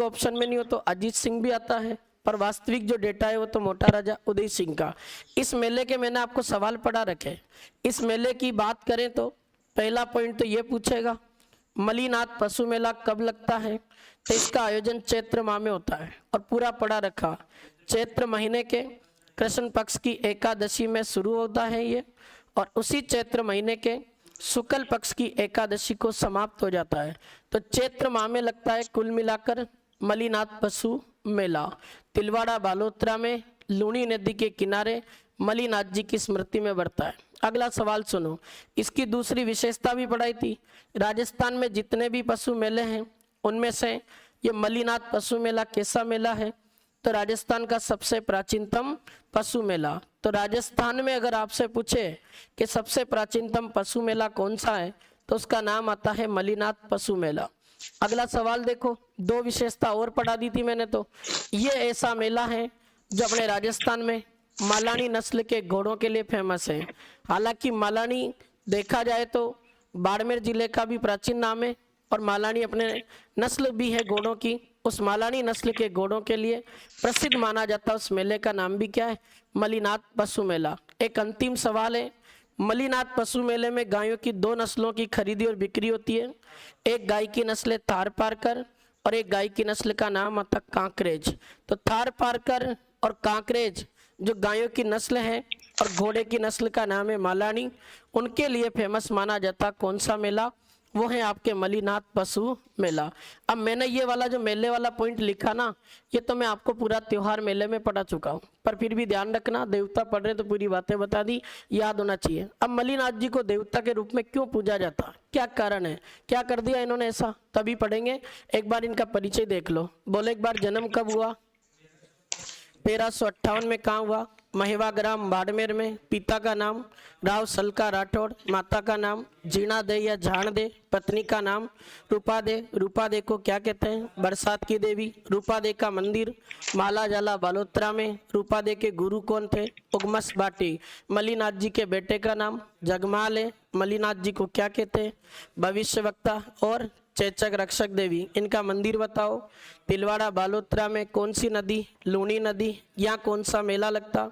Singh option में नहीं हो तो अजीत सिंह भी आता है, पर वास्तविक जो डेटा है वो तो मोटा राजा उदय सिंह का। इस मेले के मैंने आपको सवाल पढ़ा रखे। इस मेले की बात करें तो पहला पॉइंट तो ये पूछेगा मलिनाथ पशु मेला कब लगता है, तो इसका आयोजन चैत्र माह में होता है और पूरा पढ़ा रखा चैत्र महीने के कृष्ण पक्ष की एकादशी में शुरू होता है ये, और उसी चैत्र महीने के शुक्ल पक्ष की एकादशी को समाप्त हो जाता है। तो चैत्र माह में लगता है कुल मिलाकर मलिनाथ पशु मेला। तिलवाड़ा बालोतरा में लूणी नदी के किनारे मलिनाथ जी की स्मृति में बढ़ता है। अगला सवाल सुनो, इसकी दूसरी विशेषता भी पढ़ाई थी। राजस्थान में जितने भी पशु मेले हैं उनमें से ये मलिनाथ पशु मेला कैसा मेला है, तो राजस्थान का सबसे प्राचीनतम पशु मेला। तो राजस्थान में अगर आपसे पूछे कि सबसे प्राचीनतम पशु मेला कौन सा है, तो उसका नाम आता है मलिनाथ पशु मेला। अगला सवाल देखो, दो विशेषता और पढ़ा दी थी मैंने। तो ये ऐसा मेला है जो अपने राजस्थान में मालानी नस्ल के घोड़ों के लिए फेमस है। हालांकि मालानी देखा जाए तो बाड़मेर जिले का भी प्राचीन नाम है और मालानी अपने नस्ल भी है घोड़ों की, उस मालानी नस्ल के घोड़ों के लिए प्रसिद्ध माना जाता है। उस मेले का नाम भी क्या है, मलिनाथ पशु मेला। एक अंतिम सवाल है, मलिनाथ पशु मेले में गायों की दो नस्लों की खरीदी और बिक्री होती है। एक गाय की नस्ल है थार पारकर और एक गाय की नस्ल का नाम आता कांकरेज। तो थार पारकर और कांकरेज जो गायों की नस्ल है और घोड़े की नस्ल का नाम है मालानी, उनके लिए फेमस माना जाता कौन सा मेला, वो है आपके मलिनाथ पशु मेला। अब मैंने ये वाला जो मेले वाला पॉइंट लिखा ना, ये तो मैं आपको पूरा त्योहार मेले में पढ़ा चुका हूँ, पर फिर भी ध्यान रखना, देवता पढ़ रहे तो पूरी बातें बता दी, याद होना चाहिए। अब मलिनाथ जी को देवता के रूप में क्यों पूजा जाता, क्या कारण है, क्या कर दिया इन्होंने ऐसा, तभी पढ़ेंगे। एक बार इनका परिचय देख लो। बोले एक बार जन्म कब हुआ, 1358 में कहाँ हुआ, महेवा ग्राम बाड़मेर में। पिता का नाम राव सलका राठौड़, माता का नाम जीणा दे या झाण दे, पत्नी का नाम रूपा दे। रूपा दे को क्या कहते हैं, बरसात की देवी। रूपा दे का मंदिर माला जाला बालोतरा में। रूपा दे के गुरु कौन थे, उगमस बाटी। मलिनाथ जी के बेटे का नाम जगमाल है। मलिनाथ जी को क्या कहते हैं, भविष्यवक्ता और चेचक रक्षक देवी। इनका मंदिर बताओ। तिलवाड़ा बालोतरा में कौन सी नदी, लूणी नदी। यहाँ कौन सा मेला लगता,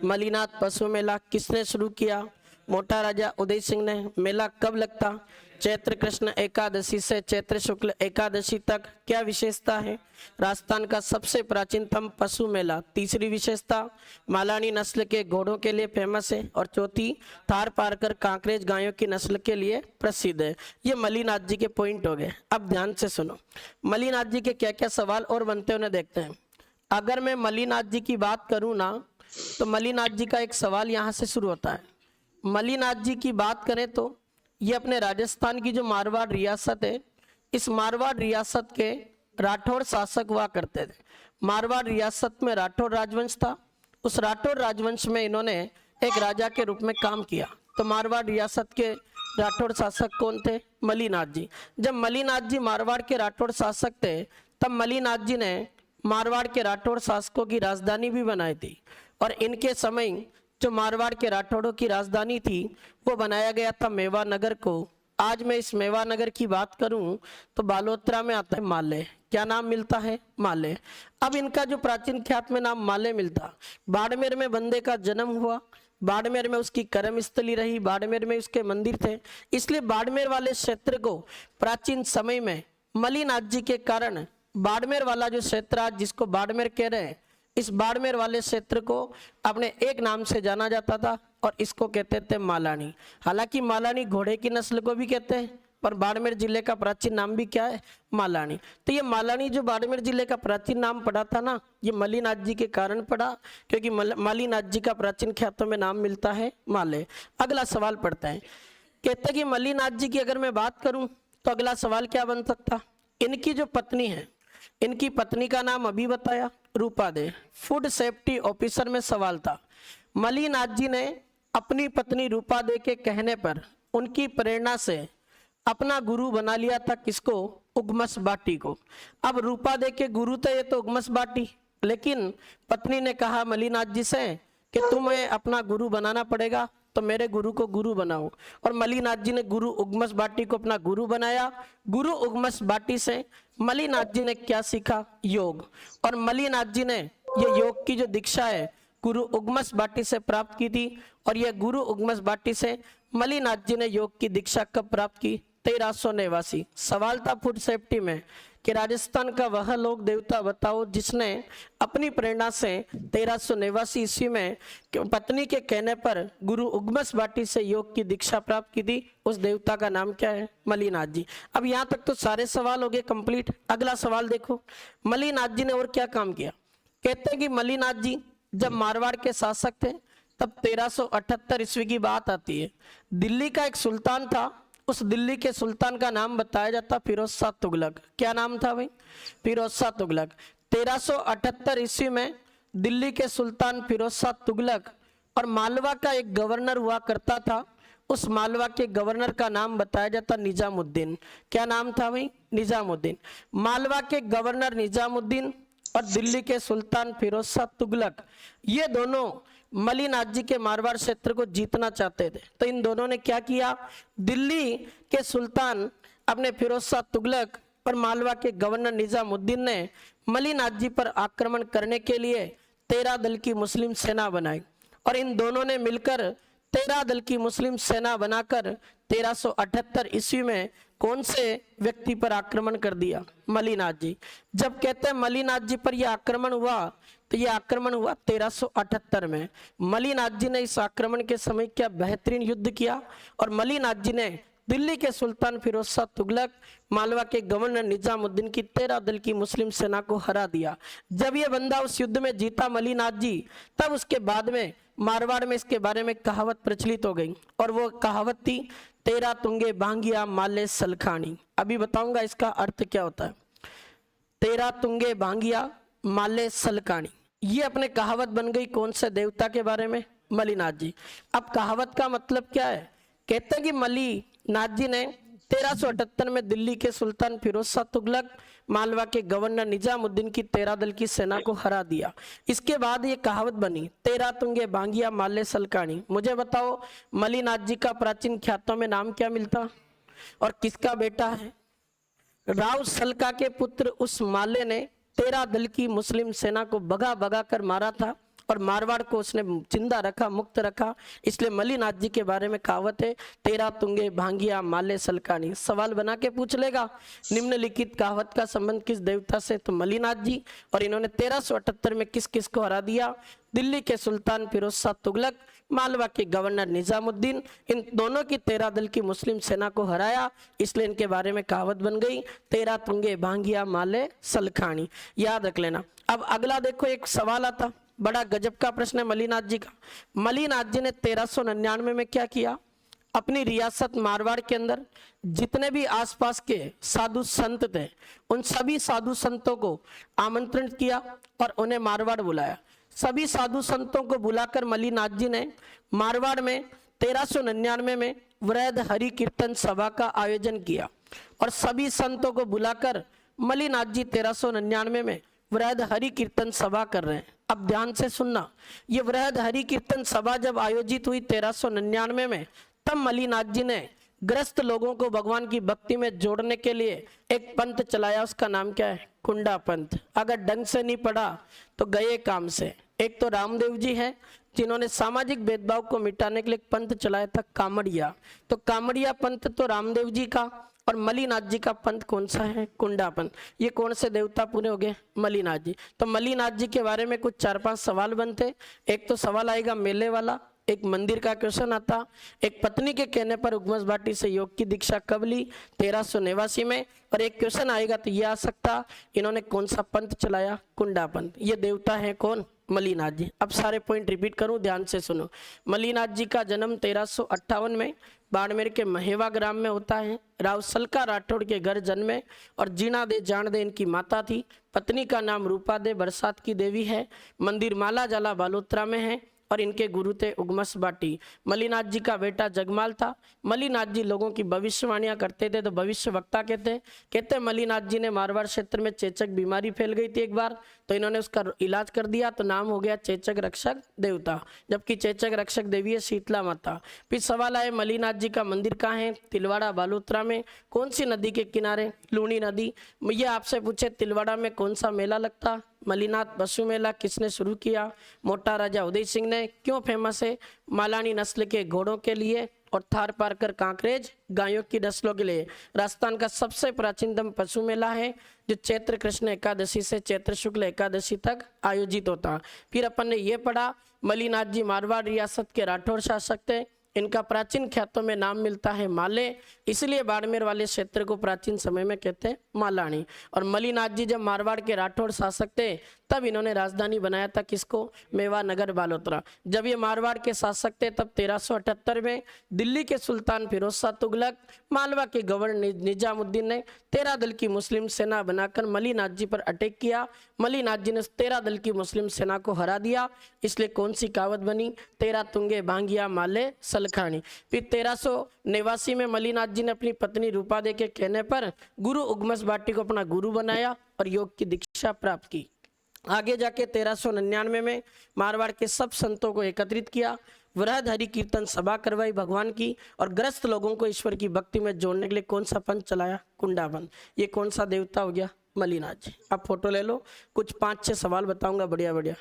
मलिनाथ पशु मेला। किसने शुरू किया, मोटा राजा उदय सिंह ने। मेला कब लगता, चैत्र कृष्ण एकादशी से चैत्र शुक्ल एकादशी तक। क्या विशेषता है, राजस्थान का सबसे प्राचीनतम पशु मेला। तीसरी विशेषता, मालानी नस्ल के घोड़ों के लिए फेमस है। और चौथी, थार पारकर कांकरेज गायों की नस्ल के लिए प्रसिद्ध है। ये मलिनाथ जी के पॉइंट हो गए। अब ध्यान से सुनो, मलिनाथ जी के क्या क्या सवाल और बनते उन्हें देखते हैं। अगर मैं मलिनाथ जी की बात करूँ ना, तो मलिनाथ जी का एक सवाल यहाँ से शुरू होता है। मलिनाथ जी की बात करें तो ये अपने राजस्थान की जो मारवाड़ रियासत है, इस मारवाड़ रियासत के राठौड़ शासक हुआ करते थे। मारवाड़ रियासत में राठौड़ राजवंश था। उस राठौड़ राजवंश में इन्होंने एक राजा के रूप में काम किया। तो मारवाड़ रियासत के राठौड़ शासक कौन थे, मलिनाथ जी। जब मलिनाथ जी मारवाड़ के राठौड़ शासक थे, तब मलिनाथ जी ने मारवाड़ के राठौड़ शासकों की राजधानी भी बनाई थी। और इनके समय जो मारवाड़ के राठौड़ों की राजधानी थी वो बनाया गया था मेवा नगर को। आज मैं इस मेवा नगर की बात करूं तो बालोतरा में आता है माले। क्या नाम मिलता है, माले। अब इनका जो प्राचीन ख्यात में नाम माले मिलता, बाड़मेर में बंदे का जन्म हुआ, बाड़मेर में उसकी कर्मस्थली रही, बाड़मेर में उसके मंदिर थे, इसलिए बाड़मेर वाले क्षेत्र को प्राचीन समय में मलिनाथ जी के कारण बाड़मेर वाला जो क्षेत्र आज जिसको बाड़मेर कह रहे हैं, इस बाड़मेर वाले क्षेत्र को अपने एक नाम से जाना जाता था और इसको कहते थे मालानी। हालांकि मालानी घोड़े की नस्ल को भी कहते हैं, पर बाड़मेर जिले का प्राचीन नाम भी क्या है, मालानी। तो ये मालानी जो बाड़मेर जिले का प्राचीन नाम पड़ा था ना, ये मलिनाथ जी के कारण पड़ा, क्योंकि मलिनाथ जी का प्राचीन ख्यातों में नाम मिलता है माले। अगला सवाल पढ़ते हैं। कहते हैं कि मलिनाथ जी की अगर मैं बात करूं तो अगला सवाल क्या बन सकता, इनकी जो पत्नी है, इनकी पत्नी का नाम अभी बताया, रूपा दे। फूड सेफ्टी ऑफिसर में सवाल था। मलिनाथ जी ने अपनी पत्नी रूपा दे के कहने पर, उनकी प्रेरणा से अपना गुरु बना लिया था किसको, उगमस बाटी को। अब रूपा दे के गुरु थे ये तो उगमस बाटी, लेकिन पत्नी ने कहा मलिनाथ जी से कि तुम्हें अपना गुरु बनाना पड़ेगा, तो मेरे गुरु को गुरु बनाओ। और मलिनाथ जी ने गुरु उग्मस बाटी को अपना गुरु बनाया। गुरु उग्मस बाटी से मलिनाथ जी ने क्या सीखा? योग। और मलिनाथ जी ने ये योग की जो दीक्षा है गुरु उग्मस बाटी से प्राप्त की थी। और यह गुरु उग्मस बाटी से मलिनाथ जी ने योग की दीक्षा कब प्राप्त की? 1389। सवाल था फूड सेफ्टी में कि राजस्थान का वह लोक देवता बताओ जिसने अपनी प्रेरणा से 1389 ईस्वी में पत्नी के कहने पर गुरु उग्मस बाटी से योग की दीक्षा प्राप्त की थी। उस देवता का नाम क्या है? मलिनाथ जी। अब यहाँ तक तो सारे सवाल हो गए कंप्लीट। अगला सवाल देखो, मलिनाथ जी ने और क्या काम किया? कहते हैं कि मलिनाथ जी जब मारवाड़ के शासक थे तब 1378 ईस्वी की बात आती है। दिल्ली का एक सुल्तान था, उस दिल्ली के सुल्तान का नाम बताया जाता फिरोज शाह तुगलक। क्या नाम था भाई? फिरोज शाह तुगलक। 1378 ईस्वी में दिल्ली के सुल्तान फिरोज शाह तुगलक और मालवा का एक गवर्नर हुआ करता था। उस मालवा के गवर्नर का नाम बताया जाता निजामुद्दीन। क्या नाम था भाई? निजामुद्दीन। मालवा के गवर्नर निजामुद्दीन और दिल्ली के सुल्तान फिरोज शाह तुगलक, ये दोनों मलिनाथ जी के मारवाड़ क्षेत्र को जीतना चाहते थे। तो इन दोनों ने क्या किया? दिल्ली के सुल्तान अपने फिरोज शाह तुगलक और मालवा के गवर्नर निजामुद्दीन ने मलिनाथ जी पर आक्रमण करने के लिए 13 दल की मुस्लिम सेना बनाई। और इन दोनों ने मिलकर 13 दल की मुस्लिम सेना बनाकर 1378 ईस्वी में कौन से व्यक्ति पर आक्रमण कर दिया? मलिनाथ जी। जब कहते हैं मलिनाथ जी पर यह आक्रमण हुआ तो यह आक्रमण हुआ 1378 में। मलिनाथ जी ने इस आक्रमण के समय क्या बेहतरीन युद्ध किया। और मलिनाथ जी ने दिल्ली के सुल्तान फिरोज शाह तुगलक, मालवा के गवर्नर निजामुद्दीन की 13 दल की मुस्लिम सेना को हरा दिया। जब यह बंदा उस युद्ध में जीता मलिनाथ जी, तब उसके बाद में मारवाड़ में इसके बारे में कहावत प्रचलित हो गई। और वो कहावत थी 13 तुंगे भांगिया माले सलखानी। अभी बताऊंगा इसका अर्थ क्या होता है। 13 तुंगे भांगिया माले सलखानी, ये अपने कहावत बन गई कौन से देवता के बारे में? मलिनाथ जी। अब कहावत का मतलब क्या है? कहते हैं कि मलिनाथ जी ने 1378 में दिल्ली के सुल्तान फिरोज शाह तुगलक, मालवा के गवर्नर निजामुद्दीन की 13 दल की सेना को हरा दिया। इसके बाद ये कहावत बनी 13 तुंगे भांगिया माले सलकानी। मुझे बताओ मलिनाथ जी का प्राचीन ख्यातों में नाम क्या मिलता और किसका बेटा है? राव सलका के पुत्र उस माले ने 13 दल की मुस्लिम सेना को भगा भगा कर मारा था और मारवाड़ को उसने जिंदा रखा, मुक्त रखा। इसलिए मलिनाथ जी के बारे में कहावत है 13 तुंगे भांगिया माले सलकानी। सवाल बना के पूछ लेगा निम्नलिखित कहावत का संबंध किस देवता से? तो मलिनाथ जी। और इन्होंने 1378 में किस किस को हरा दिया? दिल्ली के सुल्तान फिरोज शाह तुगलक, मालवा के गवर्नर निजामुद्दीन, इन दोनों की 13 दल की मुस्लिम सेना को हराया। इसलिए इनके बारे में कहावत बन गई 13 तुंगे भांगिया माले सलखानी। याद रख लेना। अब अगला देखो, एक सवाल आता, बड़ा गजब का प्रश्न है मलिनाथ जी का। मलिनाथ जी ने 1399 में क्या किया? अपनी रियासत मारवाड़ के अंदर जितने भी आसपास के साधु संत थे उन सभी साधु संतों को आमंत्रण किया और उन्हें मारवाड़ बुलाया। सभी साधु संतों को बुलाकर मलिनाथ जी ने मारवाड़ में 1399 में वृहद हरि कीर्तन सभा का आयोजन किया। और सभी संतों को बुलाकर मलिनाथ जी 1399 में वृहद हरि कीर्तन सभा कर रहे हैं। अब ध्यान से सुनना, ये वृहद हरि कीर्तन सभा जब आयोजित हुई 1399 में, तब मलिनाथ जी ने ग्रस्त लोगों को भगवान की भक्ति में जोड़ने के लिए एक पंथ चलाया। उसका नाम क्या है? कुंडा पंथ। अगर ढंग से नहीं पढ़ा तो गए काम से। एक तो रामदेव जी है जिन्होंने सामाजिक भेदभाव को मिटाने के लिए एक पंथ चलाया था कामड़िया। तो कामड़िया पंथ तो रामदेव जी का, और मलिनाथ जी का पंथ कौन सा है? कुंडा पंथ। ये कौन से देवता पूरे हो गए? मलिनाथ जी। तो मलिनाथ जी के बारे में कुछ 4-5 सवाल बनते। एक तो सवाल आएगा मेले वाला, एक मंदिर का क्वेश्चन आता, एक पत्नी के कहने पर उग्मस भाटी से योग की दीक्षा कब ली? 1389 में। और एक क्वेश्चन आएगा तो ये आ सकता, इन्होंने कौन सा पंथ चलाया? कुंडा पंथ। ये देवता है कौन? मलिनाथ जी। अब सारे पॉइंट रिपीट करूं, ध्यान से सुनो। मलिनाथ जी का जन्म 1358 में बाड़मेर के महेवा ग्राम में होता है। राव सलका राठौड़ के घर जन्मे और जीना दे जान दे इनकी माता थी। पत्नी का नाम रूपा दे बरसात की देवी है। मंदिर माला जाला बालोत्रा में है और इनके गुरु थे उगमस बाटी। मलिनाथ जी का बेटा जगमाल था। मलिनाथ जी लोगों की भविष्यवाणियां करते थे, तो भविष्य वक्ता कहते मलिनाथ जी ने मारवाड़ क्षेत्र में चेचक बीमारी फैल गई थी एक बार, तो इन्होंने उसका इलाज कर दिया, तो नाम हो गया चेचक रक्षक देवता, जबकि चेचक रक्षक देवी है शीतला माता। फिर सवाल आए मलिनाथ जी का मंदिर कहाँ है? तिलवाड़ा बालोतरा में। कौन सी नदी के किनारे? लूणी नदी। ये आपसे पूछे तिलवाड़ा में कौन सा मेला लगता? मलिनाथ बसु मेला। किसने शुरू किया? मोटा राजा उदय सिंह ने। क्यों फेमस है? मालानी नस्ल के घोड़ों के लिए और थार पारकर कांकरेज गायों की नस्लों के लिए। राजस्थान का सबसे प्राचीनतम पशु मेला है, जो चैत्र कृष्ण एकादशी से चैत्र शुक्ल एकादशी तक आयोजित होता। फिर अपन ने ये पढ़ा मलिनाथ जी मारवाड़ रियासत के राठौड़ शासक थे। इनका प्राचीन ख्यातों में नाम मिलता है माले, इसलिए बाड़मेर वाले क्षेत्र को प्राचीन समय में कहते हैं मालानी। और मलिनाथ जी जब मारवाड़ के राठौड़ शासक थे, तब इन्होंने राजधानी बनाया था किसको? मेवा नगर बालोतरा। जब ये मारवाड़ के शासक थे, तब 1378 में दिल्ली के सुल्तान फिरोज शाह तुगलक, मालवा के गवर्नर निजामुद्दीन ने 13 दल की मुस्लिम सेना बनाकर मलिनाथ जी पर अटैक किया। मलिनाथ जी ने 13 दल की मुस्लिम सेना को हरा दिया, इसलिए कौन सी कहावत बनी? 13 तुंगे भांगिया माले सलखानी। फिर 1389 में मलिनाथ जी ने अपनी पत्नी रूपादे के कहने पर गुरु उगमस बाटी को अपना गुरु बनाया और योग की दीक्षा प्राप्त की। आगे जाके 1399 में मारवाड़ के सब संतों को एकत्रित किया, वृहद हरि कीर्तन सभा करवाई भगवान की, और ग्रस्त लोगों को ईश्वर की भक्ति में जोड़ने के लिए कौन सा पंथ चलाया? कुंडावन। ये कौन सा देवता हो गया? मलिनाथ जी। आप फोटो ले लो, कुछ 5-6 सवाल बताऊंगा बढ़िया बढ़िया।